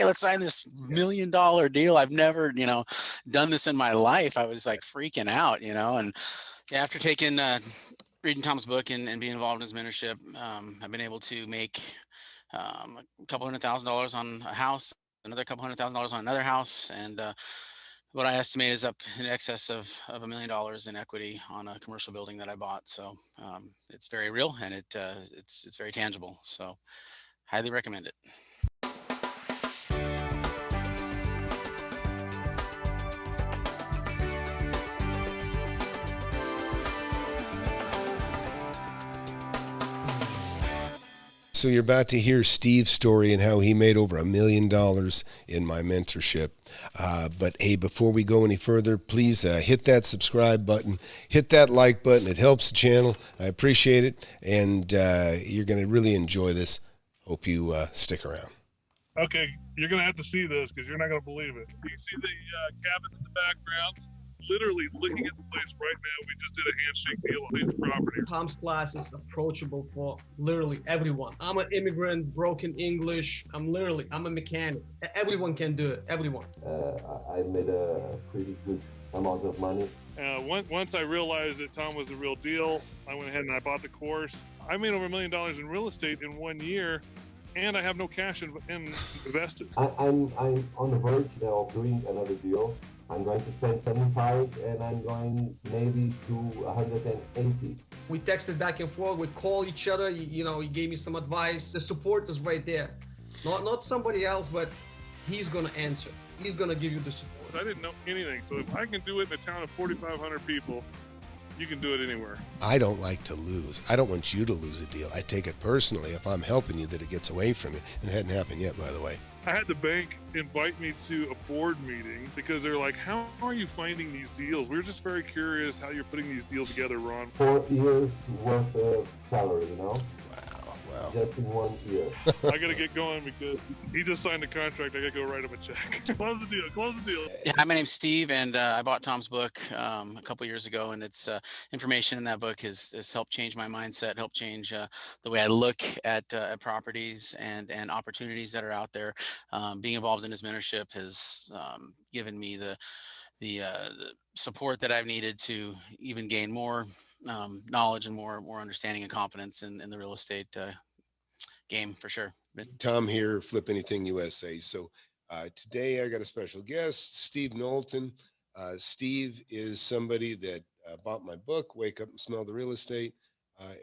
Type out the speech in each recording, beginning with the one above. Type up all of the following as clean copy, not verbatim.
let's sign this $1 million deal. I've never, done this in my life. I was like freaking out, and after reading Tom's book and being involved in his mentorship, I've been able to make a couple $100,000 on a house, another couple $100,000 on another house, and what I estimate is up in excess of $1 million in equity on a commercial building that I bought. So it's very real, and it's very tangible. So highly recommend it. So you're about to hear Steve's story and how he made over $1 million in my mentorship. But hey, before we go any further, please hit that subscribe button, hit that like button. It helps the channel. I appreciate it, and you're going to really enjoy this. Hope you stick around. Okay, you're going to have to see this because you're not going to believe it. You see the cabin in the background? Literally looking at the place right now. We just did a handshake deal on his property. Tom's class is approachable for literally everyone. I'm an immigrant, broken English. I'm a mechanic. Everyone can do it. Everyone. I made a pretty good amount of money. Once I realized that Tom was the real deal, I went ahead and I bought the course. I made over $1 million in real estate in 1 year, and I have no cash invested. I'm on the verge of doing another deal. I'm going to spend 75 and I'm going maybe to 180. We texted back and forth, we call each other, he gave me some advice. The support is right there. Not somebody else, but he's gonna answer. He's gonna give you the support. I didn't know anything, so if I can do it in a town of 4,500 people, you can do it anywhere. I don't like to lose. I don't want you to lose a deal. I take it personally if I'm helping you that it gets away from you. And it hadn't happened yet, by the way. I had the bank invite me to a board meeting because they're like, how are you finding these deals? We're just very curious how you're putting these deals together, Ron. 4 years worth of salary, Wow. Just in 1 year. I got to get going because he just signed a contract. I got to go write him a check. Close the deal. Yeah, hi, my name's Steve, and I bought Tom's book a couple years ago, and it's information in that book has helped change my mindset, helped change the way I look at properties and opportunities that are out there. Being involved in his mentorship has given me the support that I've needed to even gain more knowledge and more understanding and confidence in the real estate game, for sure. Tom here, FlipAnything USA. So today I got a special guest, Steve Knowlton. Steve is somebody that bought my book, Wake Up and Smell the Real Estate,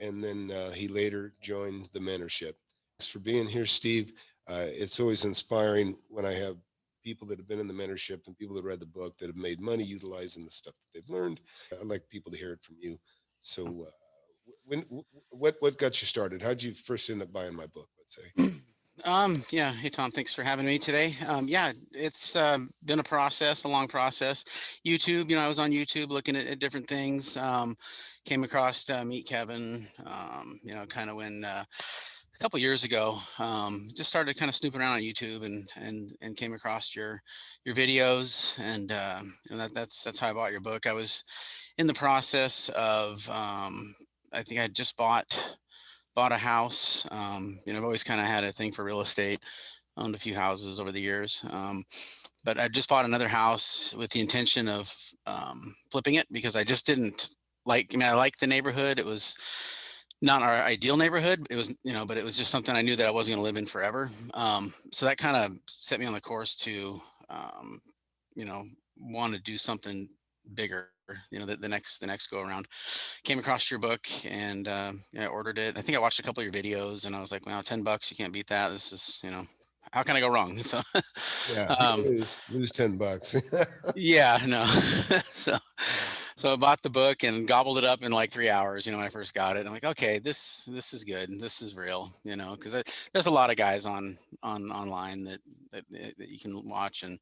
and then he later joined the mentorship. Thanks for being here, Steve. It's always inspiring when I have people that have been in the mentorship and people that read the book that have made money utilizing the stuff that they've learned. I'd like people to hear it from you. So what got you started? How'd you first end up buying my book, let's say? Yeah. Hey, Tom, thanks for having me today. Yeah, it's been a long process. YouTube, I was on YouTube looking at different things, came across Meet Kevin, kind of when a couple years ago, just started kind of snooping around on YouTube and came across your videos, and that's how I bought your book. I was in the process of, I think I just bought a house. I've always kind of had a thing for real estate, owned a few houses over the years. But I just bought another house with the intention of flipping it because I just didn't I liked the neighborhood. It was not our ideal neighborhood. It was, but it was just something I knew that I wasn't going to live in forever. So that kind of set me on the course to, want to do something bigger, the next go around. Came across your book and I ordered it. I think I watched a couple of your videos and I was like, wow, $10, you can't beat that. This is, how can I go wrong? So yeah, lose $10. Yeah, no. So I bought the book and gobbled it up in like 3 hours, when I first got it. I'm like, okay, this is good. This is real, because there's a lot of guys online that you can watch, and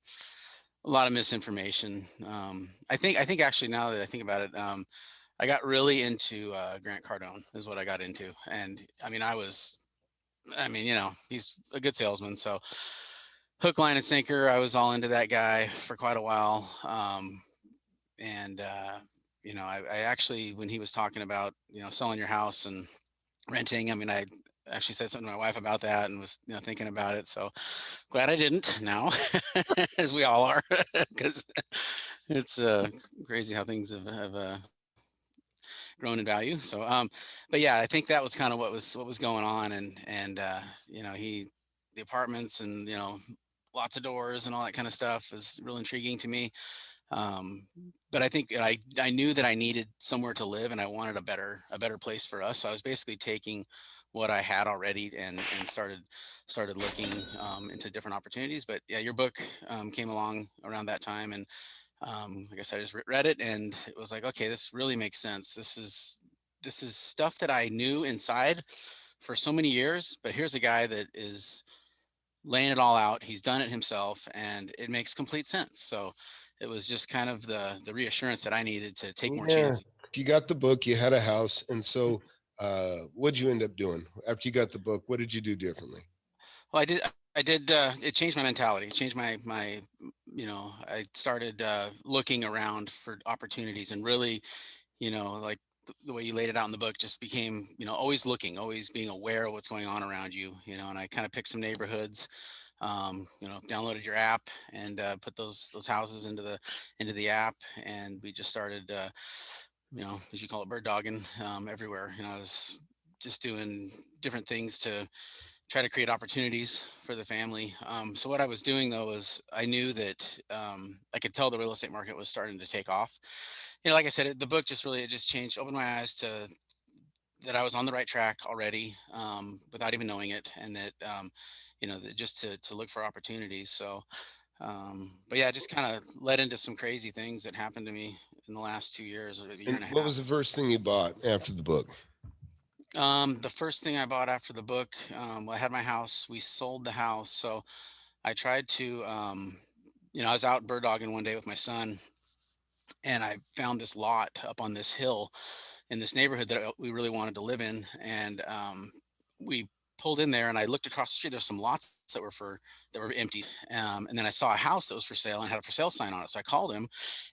a lot of misinformation. I think actually, now that I think about it, I got really into Grant Cardone is what I got into. And he's a good salesman. So hook, line, and sinker, I was all into that guy for quite a while. I actually, when he was talking about, selling your house and renting, I actually said something to my wife about that and was, thinking about it. So glad I didn't now, as we all are, because it's crazy how things have grown in value. So, but yeah, I think that was kind of what was going on, and the apartments and lots of doors and all that kind of stuff is real intriguing to me. Um, but I think I knew that I needed somewhere to live, and I wanted a better place for us. So I was basically taking what I had already and started looking into different opportunities. But yeah, your book came along around that time, and I guess I just read it, and it was like, okay, this really makes sense. This is stuff that I knew inside for so many years, but here's a guy that is laying it all out. He's done it himself, and it makes complete sense. So it was just kind of the reassurance that I needed to take more Yeah. chances. You got the book, you had a house. And so what'd you end up doing after you got the book? What did you do differently? Well, I did. It changed my mentality. It changed my. I started looking around for opportunities, and really, like the way you laid it out in the book, just became, always looking, always being aware of what's going on around you. And I kind of picked some neighborhoods. Downloaded your app and put those houses into the app, and we just started, as you call it, bird dogging everywhere. I was just doing different things to try to create opportunities for the family. So what I was doing though was I knew that I could tell the real estate market was starting to take off. Like I said, the book just really, it just changed, opened my eyes to that I was on the right track already, without even knowing it, and that that just to look for opportunities. So, but yeah, it just kind of led into some crazy things that happened to me in the last 2 years or a year And and a what half. was the first thing you bought after the book? The first thing I bought after the book, well, I had my house. We sold the house, so I tried to, I was out bird dogging one day with my son, and I found this lot up on this hill in this neighborhood that we really wanted to live in. And we pulled in there, and I looked across the street. There's some lots that were empty. And then I saw a house that was for sale and had a for sale sign on it. So I called him,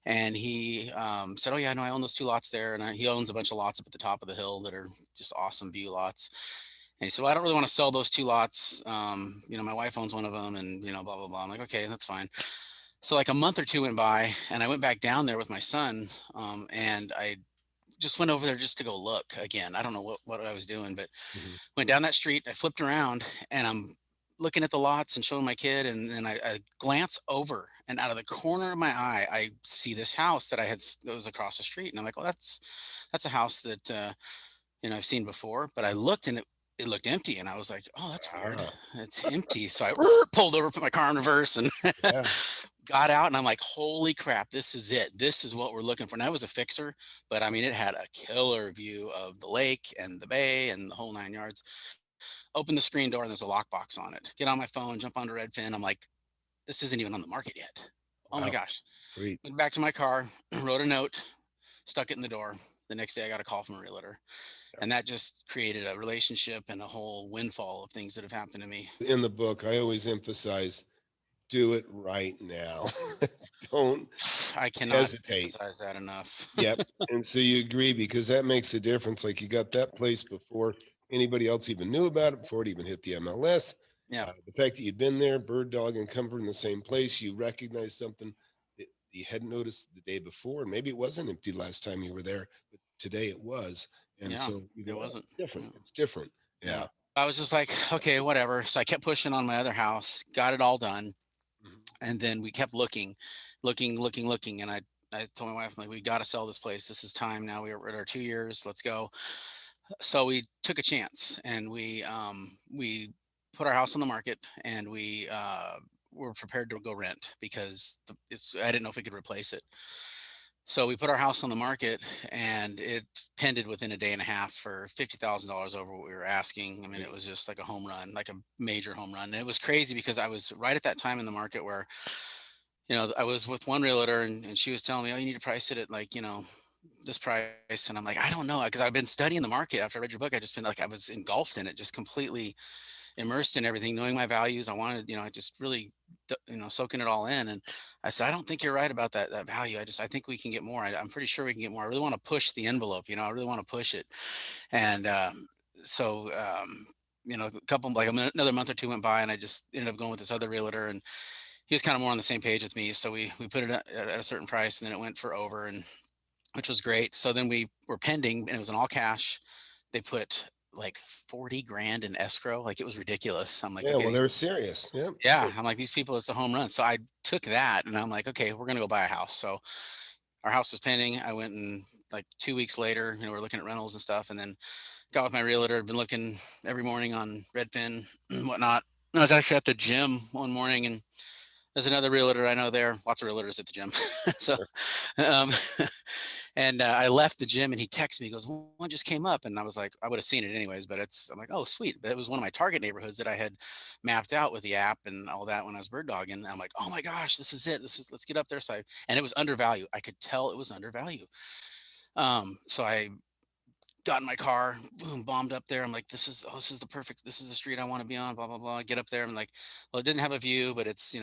and he said, "Oh yeah, no, I own those two lots there." And he owns a bunch of lots up at the top of the hill that are just awesome view lots. And he said, "Well, I don't really want to sell those two lots. My wife owns one of them, and blah blah blah." I'm like, "Okay, that's fine." So like a month or two went by, and I went back down there with my son, and I just went over there just to go look again. I don't know what I was doing, but Mhm. went down that street. I flipped around, and I'm looking at the lots and showing my kid, and then I glance over, and out of the corner of my eye, I see this house that was across the street, and I'm like, "Well, that's a house that I've seen before." But I looked, and it looked empty, and I was like, "Oh, that's weird. Ah, It's empty." So I pulled over, put my car in reverse, and yeah. got out, and I'm like, "Holy crap, this is it. This is what we're looking for." Now it was a fixer, but I mean, it had a killer view of the lake and the bay and the whole 9 yards. Open the screen door, and there's a lockbox on it. Get on my phone, jump onto Redfin. I'm like, "This isn't even on the market yet." Oh my Wow. gosh. Sweet. Went back to my car, wrote a note, stuck it in the door. The next day I got a call from a realtor. And that just created a relationship and a whole windfall of things that have happened to me. In the book, I always emphasize do it right now. Don't I cannot hesitate. emphasize that enough. Yep. And so you agree because that makes a difference. Like you got that place before anybody else even knew about it, before it even hit the MLS. Yeah. The fact that you'd been there, bird dog, and come from the same place, you recognized something that you hadn't noticed the day before. And maybe it wasn't empty last time you were there, but today it was. And Yeah. so you It go, oh, wasn't. it's different. Yeah. It's different. Yeah. Yeah. I was just like, okay, whatever. So I kept pushing on my other house, got it all done. Mhm. And then we kept looking. And I told my wife, I'm like, "We got to sell this place. This is time now. We're at our 2 years. Let's go." So we took a chance, and we put our house on the market, and we were prepared to go rent because I didn't know if we could replace it. So we put our house on the market, and it pended within a day and a half for $50,000 over what we were asking. I mean, it was just like a home run, like a major home run. And it was crazy because I was right at that time in the market where, I was with one realtor, and she was telling me, "Oh, you need to price it at like, this price." And I'm like, "I don't know." Because I've been studying the market after I read your book. I just been like, I was engulfed in it, just completely immersed in everything, knowing my values. I wanted, I just really, soaking it all in. And I said, "I don't think you're right about that value. I think we can get more. I'm pretty sure we can get more. I really want to push the envelope. I really want to push it." And so a couple, like another month or two went by, and I just ended up going with this other realtor, and he was kind of more on the same page with me. So we put it at a certain price, and then it went for over, and which was great. So then we were pending, and it was an all cash. They put like 40 grand in escrow. Like, it was ridiculous. I'm like, Yeah, okay, well, they're serious. Yeah. yeah, I'm like, these people, it's a home run. So I took that, and I'm like, okay, we're going to go buy a house. So our house was pending. I went, and like 2 weeks later, we're looking at rentals and stuff, and then got with my realtor. I've been looking every morning on Redfin and whatnot. And I was actually at the gym one morning, and there's another realtor I know there. Lots of realtors at the gym. So, um, and I left the gym, and he texted me. He goes, "One just came up," and I was like, I would have seen it anyways, but I'm like, oh, sweet. But it was one of my target neighborhoods that I had mapped out with the app and all that when I was bird dogging. I'm like, oh my gosh, this is it. Let's get up there. So and it was undervalued. I could tell it was undervalued. So I got in my car, boom, bombed up there. I'm like, this is the street I want to be on, blah, blah, blah. I get up there. I'm like, well, it didn't have a view, but it's,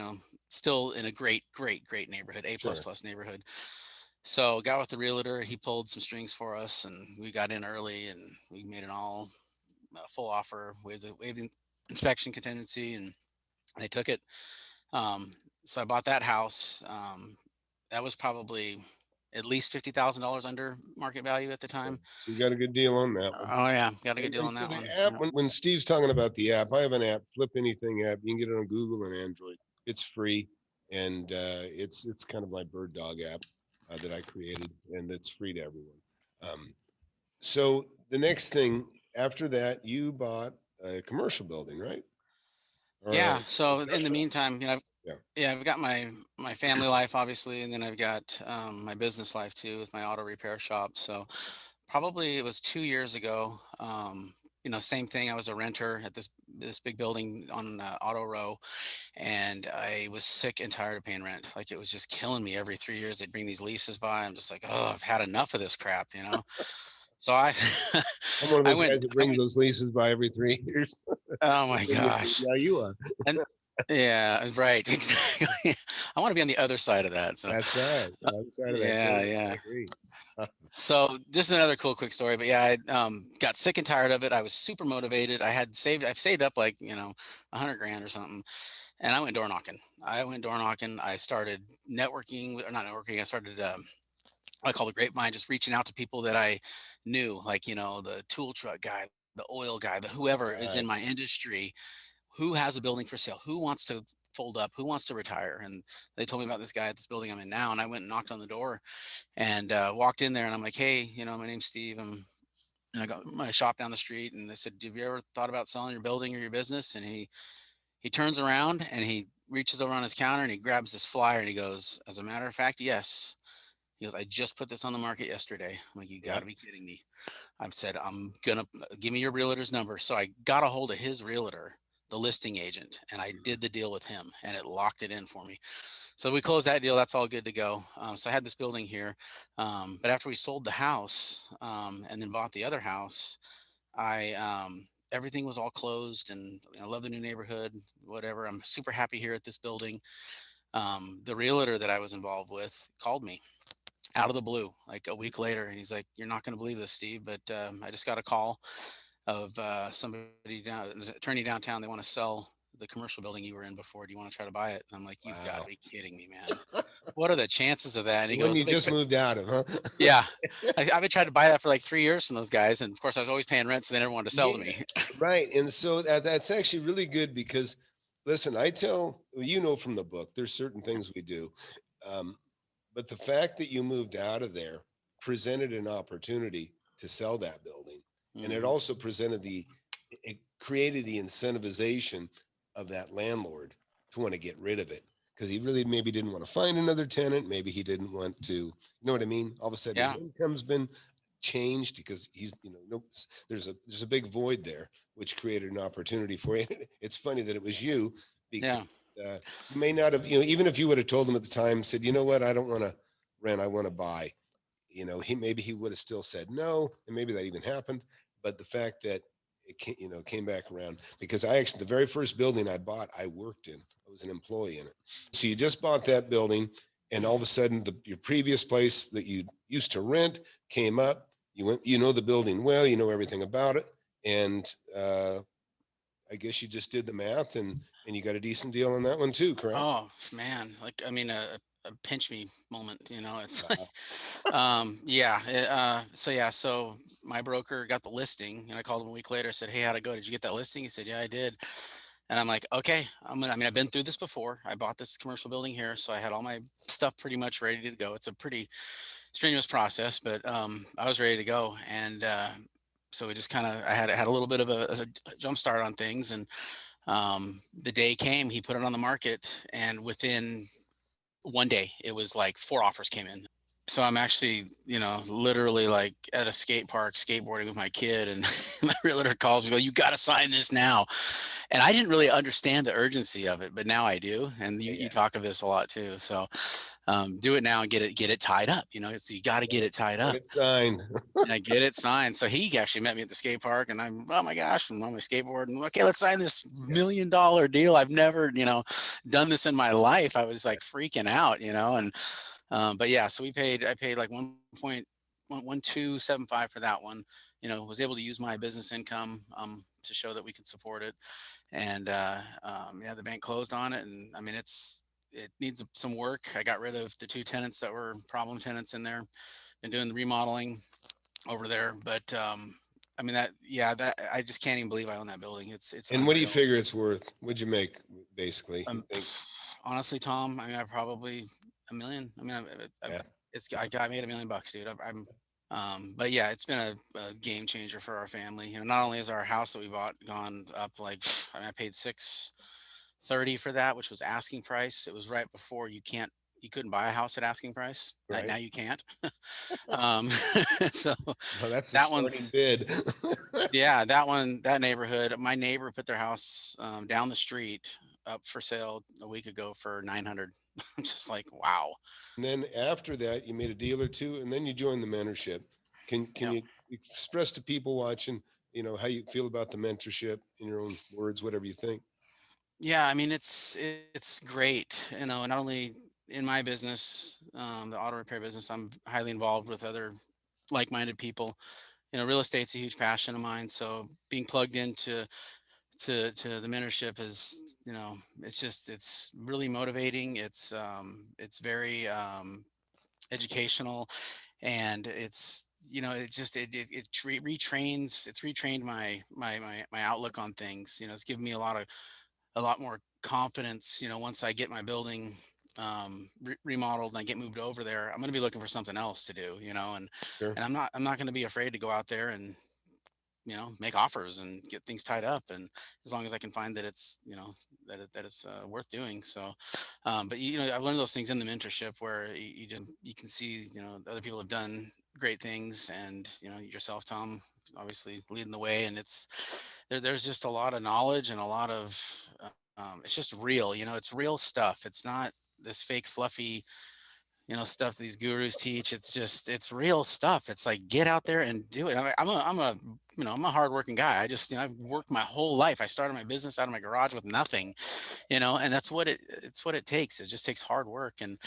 still in a great, great, great neighborhood, A++ Sure. neighborhood. So got with the realtor, he pulled some strings for us, and we got in early, and we made an all full offer, waived the inspection contingency, and they took it. So I bought that house. That was probably at least $50,000 under market value at the time. So you got a good deal on that one. Oh yeah, got a good deal And on so that the one. app, Yeah. when Steve's talking about the app, I have an app, Flip Anything app. You can get it on Google and Android. It's free, and it's kind of my bird dog app that I created, and it's free to everyone. So the next thing after that, you bought a commercial building, right? Or Yeah. a So in the industrial? meantime, Yeah. yeah, I've got my family life obviously, and then I've got my business life too with my auto repair shop. So probably it was 2 years ago. Same thing. I was a renter at this big building on Auto Row, and I was sick and tired of paying rent. Like, it was just killing me. Every 3 years they'd bring these leases by. I'm just like, oh, I've had enough of this crap. So I I'm one of I those went guys that I brings went those leases by every 3 years. oh my gosh. Yeah, you are. And yeah, right. Exactly. I want to be on the other side of that. So That's right. The other side of that yeah, coin. I yeah. agree. So this is another cool quick story, but yeah, I got sick and tired of it. I was super motivated. I've saved up like, 100 grand or something. And I went door knocking. I started networking, or not networking. I started, I call the grapevine, just reaching out to people that I knew, like, the tool truck guy, the oil guy, the whoever is in Right. my industry, who has a building for sale, who wants to fold up, who wants to retire. And they told me about this guy at this building I'm in now. And I went and knocked on the door, and walked in there, and I'm like, hey, my name's Steve. And I got my shop down the street, and they said, have you ever thought about selling your building or your business? And he turns around, and he reaches over on his counter, and he grabs this flyer, and he goes, as a matter of fact, yes. He goes, I just put this on the market yesterday. I'm like, you got to be kidding me. I've said, I'm gonna give me your realtor's number. So I got a hold of his realtor, the listing agent, and I did the deal with him, and it locked it in for me. So we closed that deal. That's all good to go. So I had this building here, but after we sold the house, and then bought the other house, everything was all closed, and I love the new neighborhood. Whatever. I'm super happy here at this building. The realtor that I was involved with called me out of the blue, like a week later, and he's like, "You're not going to believe this, Steve, but I just got a call of somebody an attorney downtown. They want to sell the commercial building you were in before. Do you want to try to buy it?" And I'm like, "You've got Wow. to be kidding me, man. What are the chances of that?" And he The one goes, you just moved out of, huh? "Yeah, I've been trying to buy that for like 3 years from those guys, and of course I was always paying rent, so they never wanted to sell to me." Right. And so that's actually really good because, listen, from the book, there's certain things we do. But the fact that you moved out of there presented an opportunity to sell that building. And it Mhm. also it created the incentivization of that landlord to want to get rid of it because he really maybe didn't want to find another tenant. Maybe he didn't want to, you know what I mean? All of a sudden his Yeah, income's been changed because he's, there's a big void there, which created an opportunity for you. It's funny that it was you because yeah, you may not have, even if you would have told him at the time, said, you know what, I don't want to rent, I want to buy, he would have still said no, and maybe that even happened. But the fact that came back around, because the very first building I bought, I worked in, I was an employee in it. So you just bought that building, and all of a sudden your previous place that you used to rent came up. You went, the building well, you know everything about it, and I guess you just did the math and you got a decent deal on that one too, correct? Oh man, like I mean a pinch me moment, you know. It's like Wow. yeah, so yeah, so my broker got the listing and I called him a week later, said, "Hey, how'd it go? Did you get that listing?" He said, "Yeah, I did." And I'm like, "Okay, I mean, I've been through this before. I bought this commercial building here, so I had all my stuff pretty much ready to go. It's a pretty strenuous process, but I was ready to go." And so we just kind of I had a little bit of a jump start on things, and the day came, he put it on the market, and within one day, it was like 4 offers came in. So I'm actually, you know, literally like at a skate park skateboarding with my kid, and my realtor calls me, "Go, you got to sign this now." And I didn't really understand the urgency of it, but now I do. And you Yeah. talk of this a lot too. So do it now and get it tied up. You know, so you got to get it tied Get up. it signed. And I get it signed. So he actually met me at the skate park, and I'm, oh my gosh, I'm on my skateboard, and okay, let's sign this $1 million deal. I've never, you know, done this in my life. I was like freaking out, you know, and but yeah, so I paid like 1.1275 for that one. You know, was able to use my business income to show that we could support it. And yeah, the bank closed on it, and I mean, it needs some work. I got rid of the 2 tenants that were problem tenants in there. Been doing the remodeling over there, but I mean that yeah, that I just can't even believe I own that building. It's And what do you unreal. figure it's worth? What'd you make basically? You Um, think? honestly, Tom, I mean, I probably a million. I mean, Yeah. I made $1 million, dude. But yeah, it's been a game changer for our family. You know, not only is our house that we bought gone up, like I mean, I paid 630 for that, which was asking price. It was right before you couldn't buy a house at asking price. Right. Now you can't. So Well, that's the that starting one's bid. yeah, that neighborhood. My neighbor put their house down the street up for sale a week ago for 900. I'm just like, wow. And then after that, you made a deal or two, and then you joined the mentorship. Can Yeah. you express to people watching, how you feel about the mentorship in your own words, whatever you think? Yeah, I mean it's great, you know, not only in my business, the auto repair business, I'm highly involved with other like-minded people. You know, real estate's a huge passion of mine, so being plugged into to the mentorship is, you know, it's really motivating. It's very educational, and it's, you know, it just retrains, it's retrained my outlook on things. You know, it's given me a lot more confidence. You know, once I get my building remodeled and I get moved over there, I'm going to be looking for something else to do, you know. Sure. And I'm not going to be afraid to go out there and, you know, make offers and get things tied up, and as long as I can find that it's, you know, that it's worth doing. So but you know, I've learned those things in the mentorship where you can see, you know, other people have done great things, and you know, yourself, Tom, obviously leading the way. And there's just a lot of knowledge and a lot of it's just real, you know, it's real stuff. It's not this fake fluffy, you know, stuff these gurus teach. It's real stuff. It's like, get out there and do it. You know, I'm a hardworking guy. I just, you know, I've worked my whole life. I started my business out of my garage with nothing, you know, and it's what it takes. It just takes hard work. And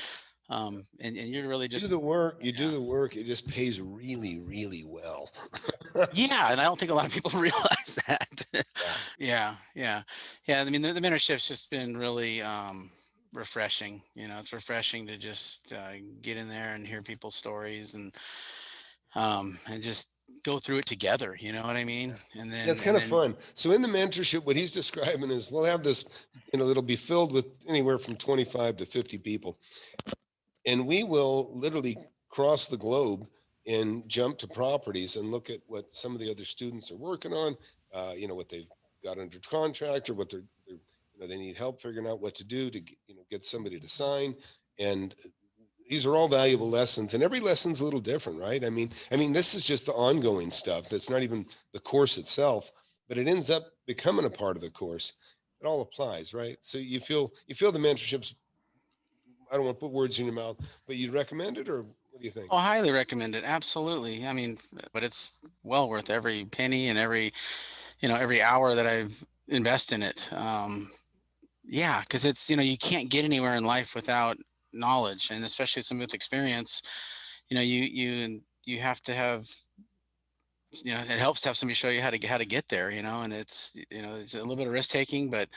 you're really Do just, the work. You do yeah. the work. It just pays really, really well. Yeah, and I don't think a lot of people realize that. Yeah. Yeah. I mean, the mentorship's just been really refreshing. You know, it's refreshing to just get in there and hear people's stories, and just go through it together. You know what I mean? Yeah, it's kind of fun. So in the mentorship, what he's describing is we'll have this, it'll be filled with anywhere from 25 to 50 people. And we will literally cross the globe and jump to properties and look at what some of the other students are working on, what they've got under contract, or what they need help figuring out what to do to get somebody to sign. And these are all valuable lessons, and every lesson's a little different, right? I mean, this is just the ongoing stuff. That's not even the course itself, but it ends up becoming a part of the course. It all applies, right? So you feel the mentorships. I don't want to put words in your mouth, but you'd recommend it, or what do you think? Oh, highly recommend it. Absolutely. I mean, but it's well worth every penny and every, you know, every hour that I've invest in it. Yeah, because it's, you know, you can't get anywhere in life without knowledge, and especially some with experience. You know, you have to have you know, it helps to have somebody show you how to get there, you know, and it's, you know, it's a little bit of risk taking, but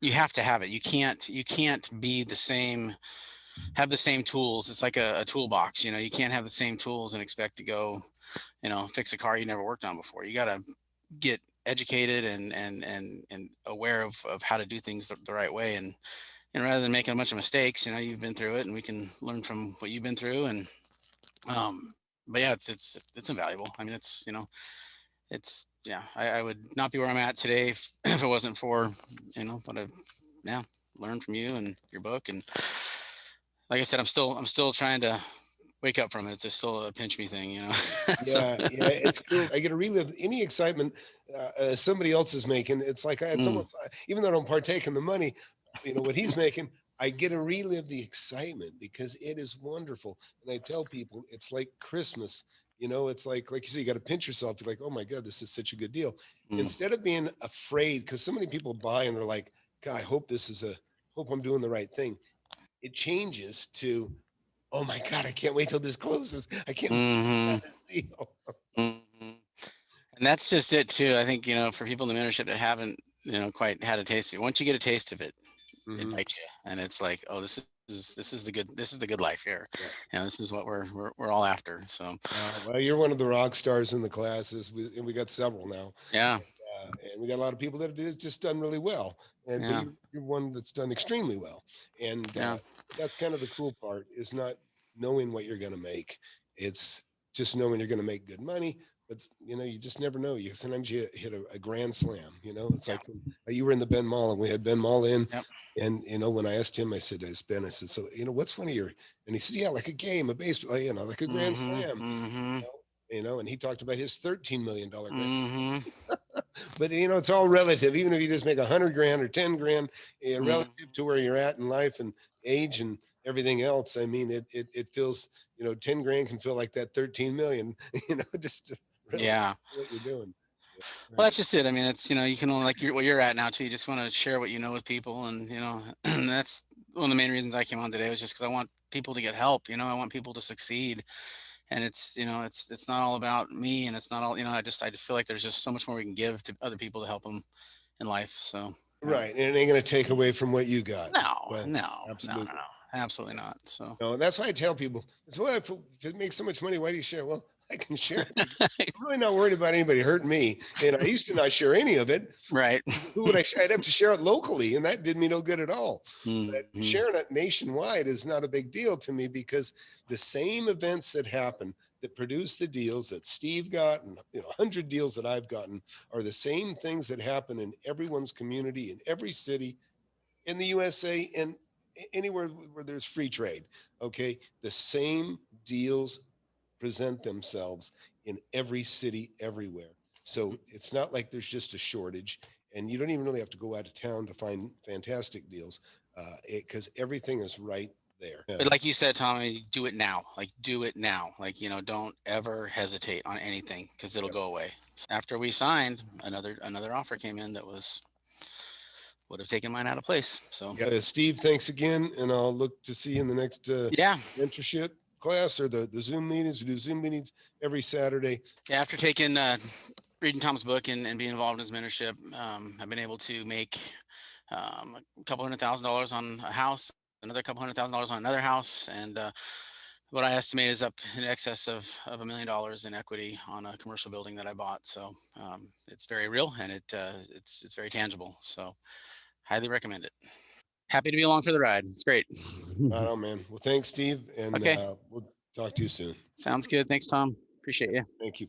you have to have it. You can't be the same, have the same tools. It's like a toolbox, you know, you can't have the same tools and expect to go, you know, fix a car you never worked on before. You got to get educated and aware of how to do things the right way. And rather than making a bunch of mistakes, you know, you've been through it and we can learn from what you've been through. And, but yeah, it's invaluable. I mean, it's, you know, it's, yeah, I would not be where I'm at today if it wasn't for, you know, what I've, yeah, learned from you and your book. And like I said, I'm still trying to wake up from it. It's just still a pinch me thing, you know? So, Yeah, it's cool. I get to relive any excitement somebody else is making. It's like it's almost even though I don't partake in the money, you know what he's making. I get to relive the excitement because it is wonderful. And I tell people it's like Christmas. You know, it's like you say, you got to pinch yourself. You're like, oh my God, this is such a good deal. Instead of being afraid, because so many people buy and they're like, God, I hope hope I'm doing the right thing. It changes to, oh my God, I can't wait till this closes. I can't wait till this deal. And that's just it too. I think, you know, for people in the mentorship that haven't, you know, quite had a taste of it, once you get a taste of it, it bites you. And it's like, oh, this is the good life here. Yeah. You know, this is what we're all after. So, Well, you're one of the rock stars in the classes, and we got several now. yeah. And we got a lot of people that have just done really well. And Yeah. but you're one that's done extremely well. And Yeah. that's kind of the cool part is not knowing what you're going to make. It's just knowing you're going to make good money. But you know, you just never know. Sometimes you hit a grand slam. You know, it's like you were in the Ben Mall, and we had Ben Mall in. Yep. And you know, when I asked him, I said, Ben, I said, so you know, what's one of your? And he said, yeah, like a game, a baseball, you know, like a grand slam. You know, and he talked about his $13 million grand. But you know, it's all relative. Even if you just make 100 grand or 10 grand, relative to where you're at in life and age and everything else. I mean, it feels, you know, 10 grand can feel like that 13 million. You know, just Yeah. what you're doing. Yeah. Well, that's just it. I mean, it's, you know, you can only, like where you're at now too. You just want to share what you know with people, and you know, that's one of the main reasons I came on today was just because I want people to get help. You know, I want people to succeed, and it's, you know, it's not all about me, and it's not all, you know, I just feel like there's just so much more we can give to other people to help them in life. So Right, and it ain't going to take away from what you got. no, absolutely. no, absolutely not. So no, that's why I tell people. It's why if it makes so much money, why do you share? Well, I can share it. I'm really not worried about anybody hurting me. And I used to not share any of it. Right. Who would I'd have to share it locally, and that did me no good at all. But sharing it nationwide is not a big deal to me because the same events that happen that produce the deals that Steve got and 100 deals that I've gotten are the same things that happen in everyone's community, in every city, in the USA, and anywhere where there's free trade. Okay. The same deals present themselves in every city, everywhere. So it's not like there's just a shortage, and you don't even really have to go out of town to find fantastic deals because everything is right there. But like you said, Tom, I mean, do it now. Like, do it now. Like, you know, don't ever hesitate on anything because it'll go away. After we signed, another offer came in that would have taken mine out of place. So, Steve, thanks again, and I'll look to see you in the next mentorship class or the Zoom meetings. We do Zoom meetings every Saturday. Yeah, after taking reading Tom's book and being involved in his mentorship, I've been able to make a couple $100,000 on a house, another couple $100,000 on another house, and what I estimate is up in excess of $1 million in equity on a commercial building that I bought. So it's very real, and it's very tangible. So highly recommend it. Happy to be along for the ride. It's great. Right on, man. Well, thanks, Steve, and we'll talk to you soon. Sounds good. Thanks, Tom. Appreciate you. Thank you.